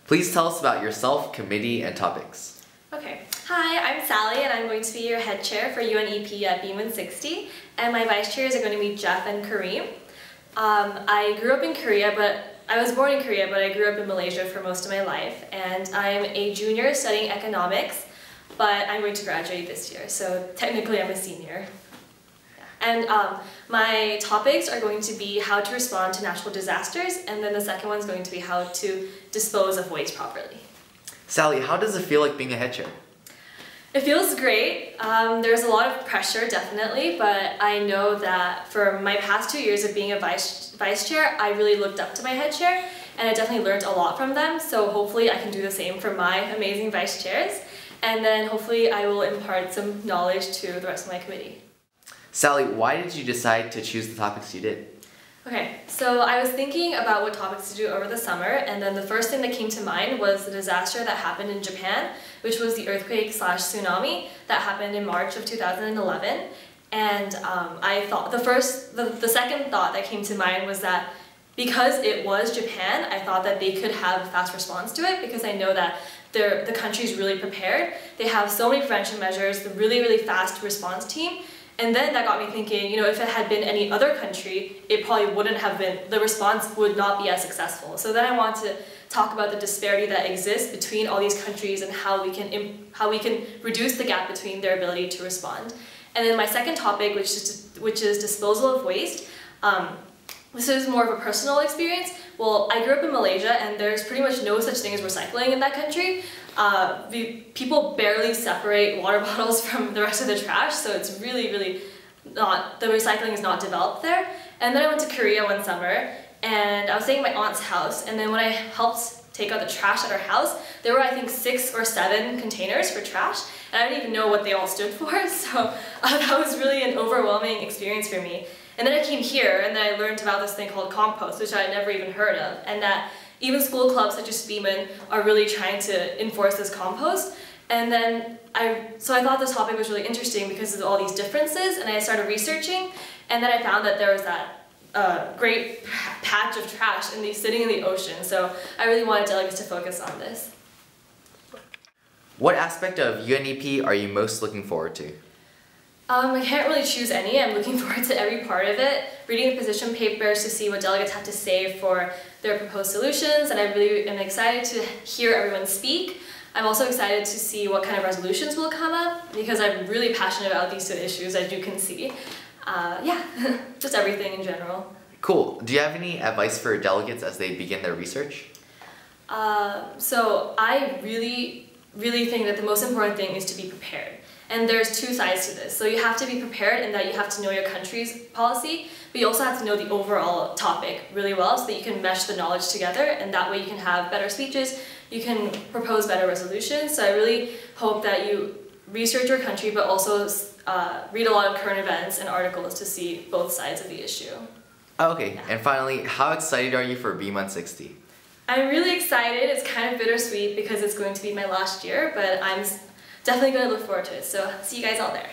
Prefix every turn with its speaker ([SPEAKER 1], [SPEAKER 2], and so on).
[SPEAKER 1] Please tell us about yourself, committee, and topics.
[SPEAKER 2] Okay. Hi, I'm Sally and I'm going to be your head chair for UNEP at BMUN 60, and my vice chairs are going to be Jeff and Kareem. I grew up in Korea, I was born in Korea, but I grew up in Malaysia for most of my life, and I'm a junior studying economics, but I'm going to graduate this year, so technically I'm a senior. And my topics are going to be how to respond to natural disasters, and then the second one is going to be how to dispose of waste properly.
[SPEAKER 1] Sally, how does it feel like being a head chair?
[SPEAKER 2] It feels great. There's a lot of pressure, definitely, but I know that for my past 2 years of being a vice chair, I really looked up to my head chair, and I definitely learned a lot from them, so hopefully I can do the same for my amazing vice chairs, and then hopefully I will impart some knowledge to the rest of my committee.
[SPEAKER 1] Sally, why did you decide to choose the topics you did?
[SPEAKER 2] Okay, so I was thinking about what topics to do over the summer, and then the first thing that came to mind was the disaster that happened in Japan, which was the earthquake/tsunami that happened in March of 2011. And I thought the second thought that came to mind was that because it was Japan, I thought that they could have a fast response to it, because I know that the country's really prepared. They have so many prevention measures, the really fast response team. And then that got me thinking, if it had been any other country, it probably wouldn't have been, the response would not be as successful. So then I want to talk about the disparity that exists between all these countries and how we can reduce the gap between their ability to respond. And then my second topic, which is disposal of waste. This is more of a personal experience. Well, I grew up in Malaysia, and there's pretty much no such thing as recycling in that country. People barely separate water bottles from the rest of the trash, so it's really not, the recycling is not developed there. And then I went to Korea one summer, and I was staying at my aunt's house, and then when I helped take out the trash at her house, there were I think 6 or 7 containers for trash, and I didn't even know what they all stood for, so that was really an overwhelming experience for me. And then I came here, and then I learned about this thing called compost, which I had never even heard of, and that even school clubs such as BMUN are really trying to enforce this compost. And then so I thought this topic was really interesting because of all these differences, and I started researching, and then I found that there was that great patch of trash sitting in the ocean, so I really wanted delegates to focus on this.
[SPEAKER 1] What aspect of UNEP are you most looking forward to?
[SPEAKER 2] I can't really choose any. I'm looking forward to every part of it, reading the position papers to see what delegates have to say for their proposed solutions, and I really am excited to hear everyone speak. I'm also excited to see what kind of resolutions will come up, because I'm really passionate about these 2 issues, as you can see. Yeah, just everything in general.
[SPEAKER 1] Cool. Do you have any advice for delegates as they begin their research?
[SPEAKER 2] So I really think that the most important thing is to be prepared. And there's 2 sides to this. So you have to be prepared in that you have to know your country's policy, but you also have to know the overall topic really well so that you can mesh the knowledge together, and that way you can have better speeches, you can propose better resolutions. So I really hope that you research your country, but also read a lot of current events and articles to see both sides of the issue.
[SPEAKER 1] Okay,
[SPEAKER 2] Yeah.
[SPEAKER 1] and finally, how excited are you for BMUN 60?
[SPEAKER 2] I'm really excited. It's kind of bittersweet because it's going to be my last year, but I'm definitely going to look forward to it. So see you guys all there.